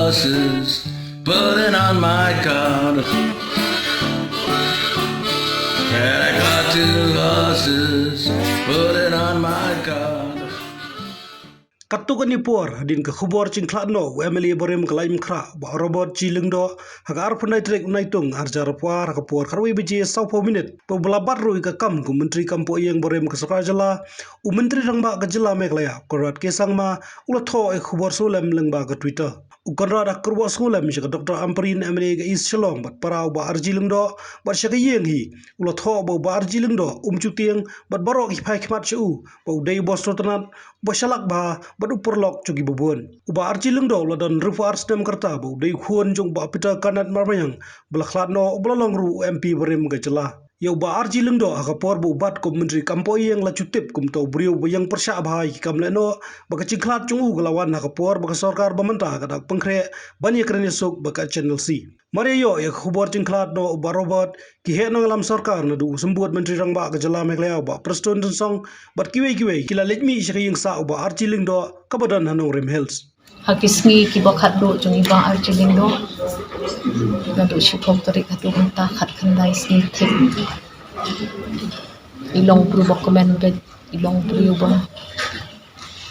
horses, putting on my coat. And I got 2 horses, putting on my coat. Katukan ni por din ke khubor cingklat no Emily borem kelaim kra ba robot ciling do hagar punai trek unai tung arjar puar ka por karwi biji sau po minit po belabat rui ka kam ku menteri kampo yang borem ke Sokajala u menteri rangba ke jela meklaya korat kesang ma ulah tho e khubor sulem lengba ke Twitter u konrad akurwa sulem shi ka Dr. Amprin Emily ke is shalom bat parau ba arjiling do bat shi ka yeng hi ulah tho ba arjiling do cutieng bat barok hi phai khmat chu ba dei bos rotanat ba shalak ba badu perlok cugi bubun uba arji lengdo ladan rufu arsdem kerta bu dei khuan jong ba pita kanat marmayang belaklat no belalong ru MP berem gajela yau ba arji lengdo akapor bu bat kom menteri kampoi yang la cutip kum tau beriu yang persya bahai kam leno baka cingklat cungu gelawan akapor baka sorkar bamenta kadak pengkre bani krene sok baka channel C Mario ya khubor cingklat no ba robot ki he no lam sorkar na du sembut menteri rangba gajela meklaya ba preston song bat kiwe kila lejmi shring sa ba arji lengdo kabadan hanong rem health hakismi ki bakhat do jong iba arjiling do na do shipok tarik hatu hanta khat khandai sni thik ilong pru bokomen bet ilong pru ba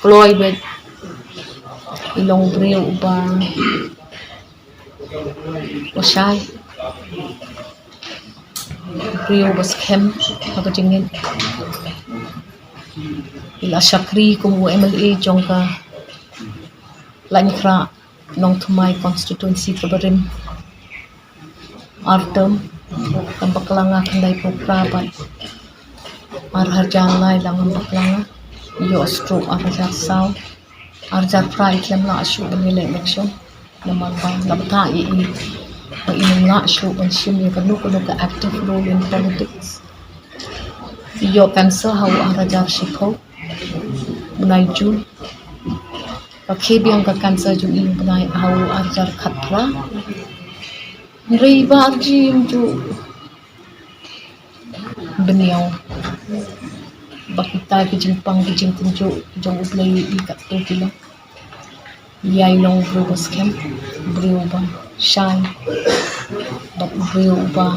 kloi bet ilong pru ba wasai pru bas khem hakajingin ila shakri kum MLA jongka Lankra nong thumai constituency kabarim artem tambaklanga kandai pokrabat arharjan lai langam baklanga yo stroke arjar saw arjar fry klem la shu benile election naman bang labta I ba inunga shu ban shim ye kanu kono ka active role in politics yo cancer how arjar shikho bunai jun Kebiang ka cancer ju in benai hau arjar khatra rei ba arjim ju beniau bakita ki jingpang ki jingtinju jong ublai I kat tu kilo yai long bros kem brio ba shine bat brio ba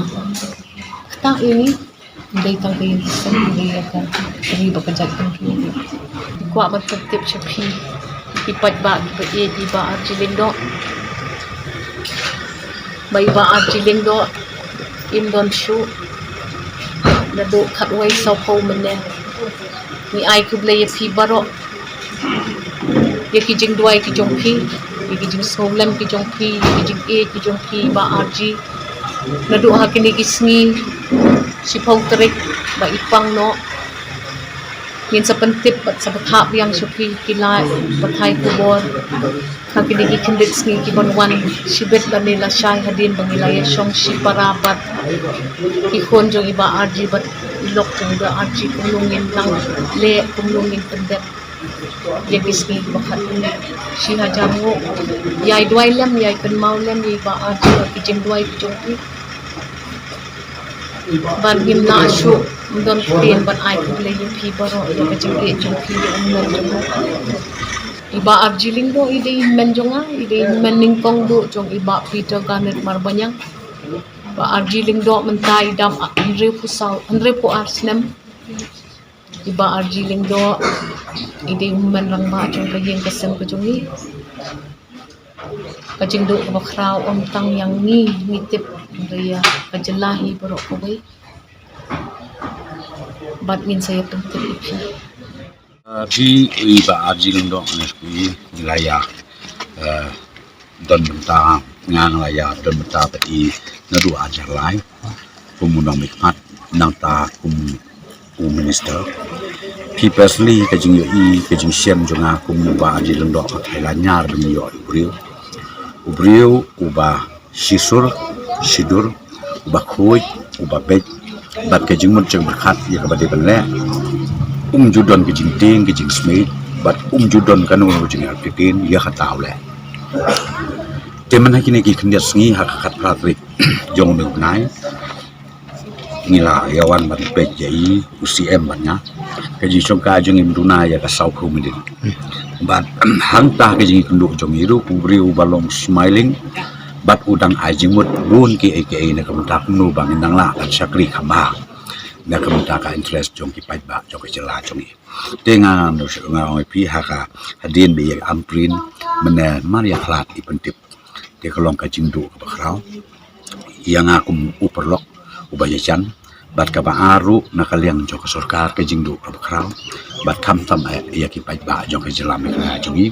kta ini dei tang ke sen dia ka ri ba ka jat kan ki kwa bat tip chapi ipat ba iba arjiling do ba iba arjiling do indon shu na do khatwai sau ko mene ni ai kuble ye phi baro ye ki jing duai ki jong phi ye ki jing solam ki jong phi ye ki jing ki jong phi ba arji na do hakini kisngi sipau terik ba ipang no yin sa pentip at sa bathap yang supi kilay bathay kubor hakini ki kindit sngi ki banwan sibet na nila siyay hadin bangilaya siyong si parabat ikon jong iba arji bat ilok jong iba arji kumlungin lang le kumlungin pendet yang kisngi bakat ini si hajamu yay duay lem yay penmau lem yay iba arji kijing duay kijong ban him na shu don pin ban ai kuble yin phi baro ya ka jing ge jong phi men jong iba arjiling do ide men jonga ide men ning kong do jong iba Peter Garnet marbanyang ba arjiling do mentai dam andre pusau andre po arsnem iba arjiling do ide men rang ba jong ka yin kasem ka jong ni kajing do ka bakrao om tang yang ni nitip ria kajelahi baro ko bai bat min saya penting ipi di iba arjiling do nesku wilayah don benta ngan wilayah don benta peti nadu ajar lai kumunang mikmat nang ta kum minister personally kajing yo kajing siam jonga kum ba arjiling do thailand nyar demi yo ubriu uba sisur sidur uba khoi uba bet bat kajing mun jeng berkat ya kabade bele judon kajing ting kajing smith bat judon kanu jeng arkitin ya khatau le teman hakine ki khndiat sngi hak khat pratrik jong nu nai ngila yawan bat pej jai UCM banyak kaji songka jeng imduna ya ka sau khu midin but hangta ke jing kenduk jong iru ubri ubalong smiling but udang ajimut bun ki aka na kamutak nu bang indang la kan sakri khama na kamutaka interest jong ki pai ba jong ki jela jong i tenga no ngoi pi haka hadin be yak amprin mena maria khlat i pentip te kolong ka jingdu ka bakrau yang akum uperlok ubayachan bat ka baaru nakaliang jong ka sarkar ka jingdu ka bakrau bat kam tam ya ki pai ba jong ka jela mikla jong i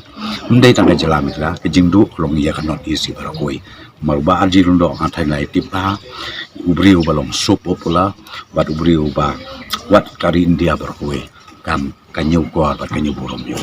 mendai tang ka jela mikla ka jingdu kolong ya ka not isi barakoi marba arji lundo atai lai tipa ubri ubalong sup opula bat ubri uba wat kari India barakoi kam kanyu gor bat kanyu borom yo